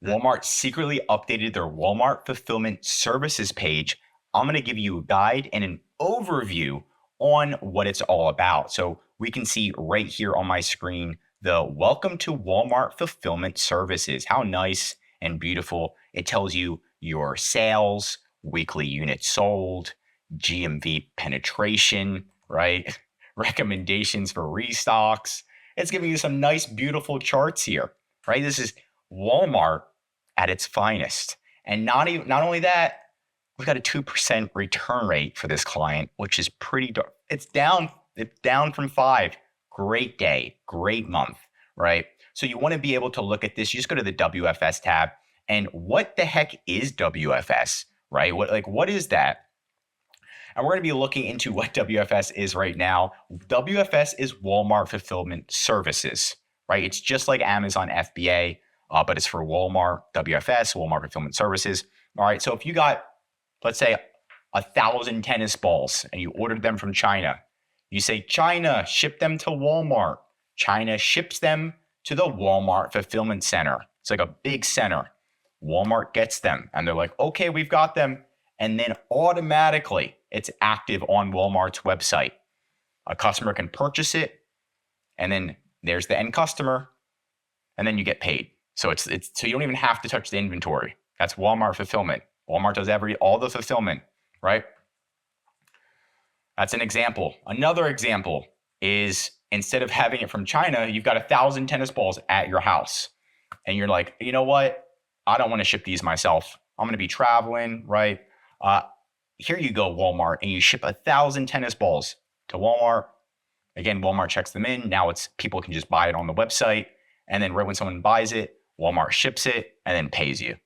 Walmart secretly updated their Walmart Fulfillment Services page. I'm going to give you a guide and an overview on what it's all about. So we can see right here on my screen the Welcome to Walmart Fulfillment Services. How nice and beautiful. It tells you your sales, weekly units sold, GMV penetration, right? Recommendations for restocks. It's giving you some nice, beautiful charts here, right? This is Walmart at its finest. And not only that, we've got a 2% return rate for this client, which is pretty dark. It's down from 5. Great day, great month, right? So you want to be able to look at this. You just go to the WFS tab. And what the heck is WFS, right? What is that? And we're going to be looking into what WFS is right now. WFS is Walmart Fulfillment Services, right? It's just like Amazon FBA, but it's for Walmart. WFS, Walmart Fulfillment Services. All right, so if you got, let's say, 1,000 tennis balls and you ordered them from China, you say, China, ship them to Walmart. China ships them to the Walmart Fulfillment Center. It's like a big center. Walmart gets them and they're like, okay, we've got them. And then automatically it's active on Walmart's website. A customer can purchase it, and then there's the end customer, and then you get paid. So so you don't even have to touch the inventory. That's Walmart fulfillment. Walmart does all the fulfillment, right? That's an example. Another example is instead of having it from China, you've got 1,000 tennis balls at your house, and you're like, you know what? I don't want to ship these myself. I'm going to be traveling, right? Here you go, Walmart, and you ship 1,000 tennis balls to Walmart. Again, Walmart checks them in. Now people can just buy it on the website. And then right when someone buys it, Walmart ships it and then pays you,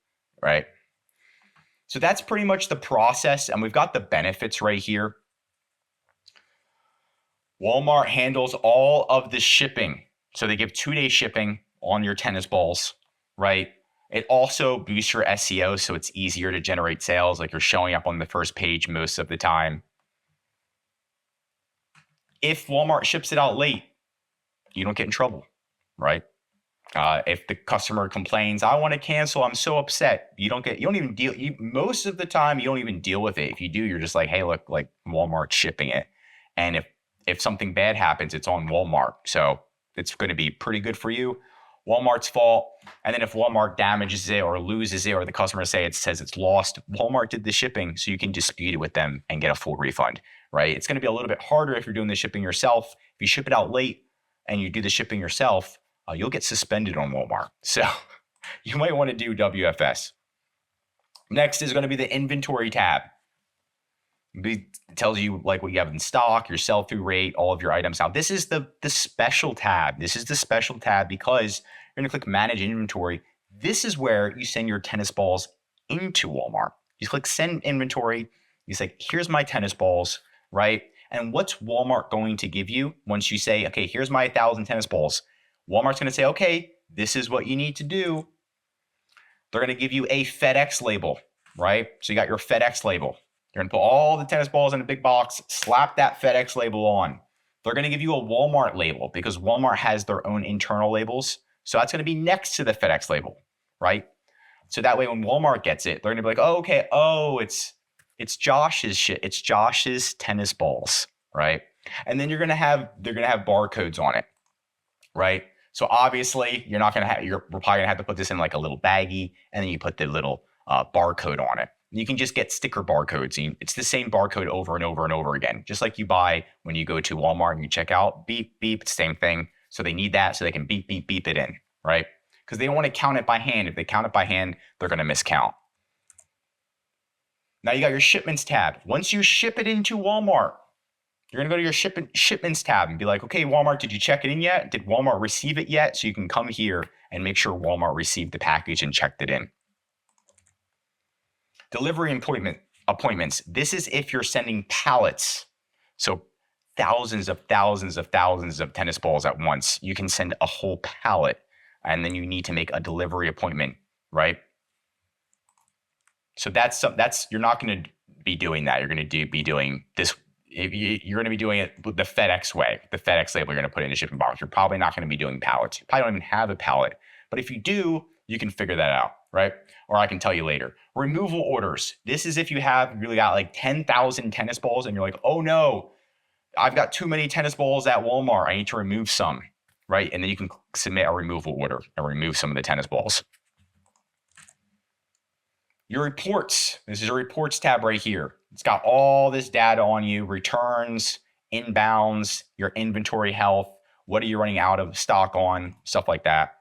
right? So that's pretty much the process. And we've got the benefits right here. Walmart handles all of the shipping. So they give 2-day shipping on your tennis balls, right? It also boosts your SEO, so it's easier to generate sales, like you're showing up on the first page most of the time. If Walmart ships it out late, you don't get in trouble, right? If the customer complains, I want to cancel, I'm so upset, most of the time, you don't even deal with it. If you do, you're just like, hey, look, like Walmart's shipping it. And if something bad happens, it's on Walmart. So it's going to be pretty good for you. Walmart's fault. And then if Walmart damages it or loses it, or the customer says it's lost, Walmart did the shipping, so you can dispute it with them and get a full refund, right? It's going to be a little bit harder if you're doing the shipping yourself. If you ship it out late and you do the shipping yourself, you'll get suspended on Walmart. So you might want to do WFS. Next is going to be the inventory tab. It tells you like what you have in stock, your sell-through rate, all of your items. Now, this is the special tab. This is the special tab because you're going to click Manage Inventory. This is where you send your tennis balls into Walmart. You click Send Inventory. You say, here's my tennis balls, right? And what's Walmart going to give you once you say, okay, here's my 1,000 tennis balls? Walmart's going to say, okay, this is what you need to do. They're going to give you a FedEx label, right? So you got your FedEx label. You're going to put all the tennis balls in a big box, slap that FedEx label on. They're going to give you a Walmart label because Walmart has their own internal labels. So that's going to be next to the FedEx label, right? So that way when Walmart gets it, they're going to be like, oh, okay, it's Josh's shit. It's Josh's tennis balls, right? And then they're going to have barcodes on it, right? So obviously you're probably going to have to put this in like a little baggie, and then you put the little barcode on it. You can just get sticker barcodes. It's the same barcode over and over and over again, just like you buy when you go to Walmart and you check out, beep, beep, same thing. So they need that so they can beep, beep, beep it in, right? Because they don't want to count it by hand. If they count it by hand, they're going to miscount. Now you got your shipments tab. Once you ship it into Walmart, you're going to go to your shipments tab and be like, okay, Walmart, did you check it in yet? Did Walmart receive it yet? So you can come here and make sure Walmart received the package and checked it in. Delivery appointments. This is if you're sending pallets. So thousands of tennis balls at once. You can send a whole pallet, and then you need to make a delivery appointment, right? So you're not going to be doing that. You're going to be doing this. You're going to be doing it the FedEx way. The FedEx label you're going to put in a shipping box. You're probably not going to be doing pallets. You probably don't even have a pallet. But if you do, you can figure that out, right? Or I can tell you later. Removal orders. This is if you have really got like 10,000 tennis balls and you're like, oh no, I've got too many tennis balls at Walmart. I need to remove some, right? And then you can submit a removal order and remove some of the tennis balls. Your reports. This is your reports tab right here. It's got all this data on you, returns, inbounds, your inventory health, what are you running out of stock on, stuff like that.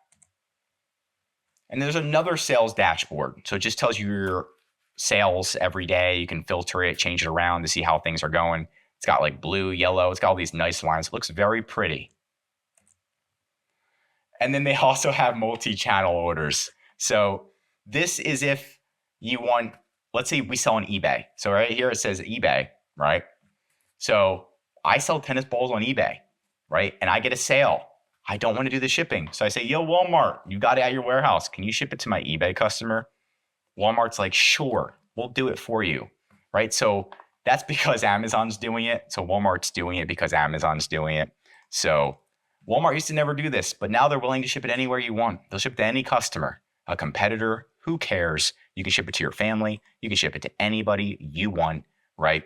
And there's another sales dashboard. So it just tells you your sales every day. You can filter it, change it around to see how things are going. It's got like blue, yellow. It's got all these nice lines. It looks very pretty. And then they also have multi-channel orders. So this is if you want, let's say we sell on eBay. So right here it says eBay, right? So I sell tennis balls on eBay, right? And I get a sale. I don't want to do the shipping. So I say, yo, Walmart, you got it at your warehouse. Can you ship it to my eBay customer? Walmart's like, sure, we'll do it for you, right? So that's because Amazon's doing it. So Walmart's doing it because Amazon's doing it. So Walmart used to never do this, but now they're willing to ship it anywhere you want. They'll ship it to any customer, a competitor, who cares? You can ship it to your family. You can ship it to anybody you want, right?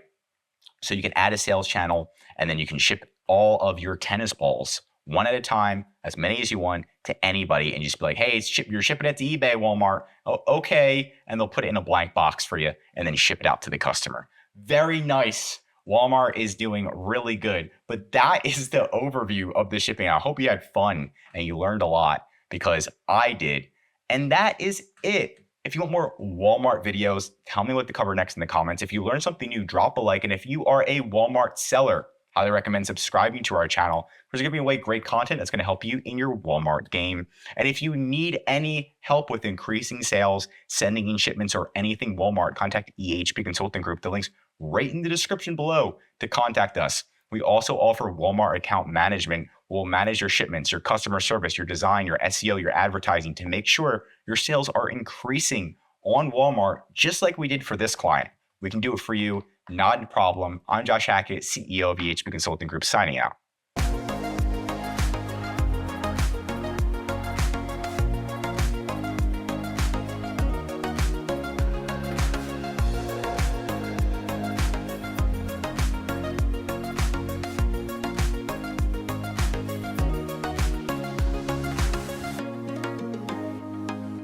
So you can add a sales channel and then you can ship all of your tennis balls one at a time, as many as you want, to anybody, and just be like, hey, you're shipping it to eBay, Walmart. Oh, okay. And they'll put it in a blank box for you and then ship it out to the customer. Very nice. Walmart is doing really good. But that is the overview of the shipping. I hope you had fun and you learned a lot, because I did. And that is it. If you want more Walmart videos, tell me what to cover next in the comments. If you learned something new, drop a like. And if you are a Walmart seller, highly recommend subscribing to our channel. We're giving away great content that's going to help you in your Walmart game. And if you need any help with increasing sales, sending in shipments, or anything Walmart, contact EHP Consulting Group. The link's right in the description below to contact us. We also offer Walmart account management. We'll manage your shipments, your customer service, your design, your SEO, your advertising to make sure your sales are increasing on Walmart, just like we did for this client. We can do it for you. Not a problem. I'm Josh Hackett, CEO of EHP Consulting Group, signing out.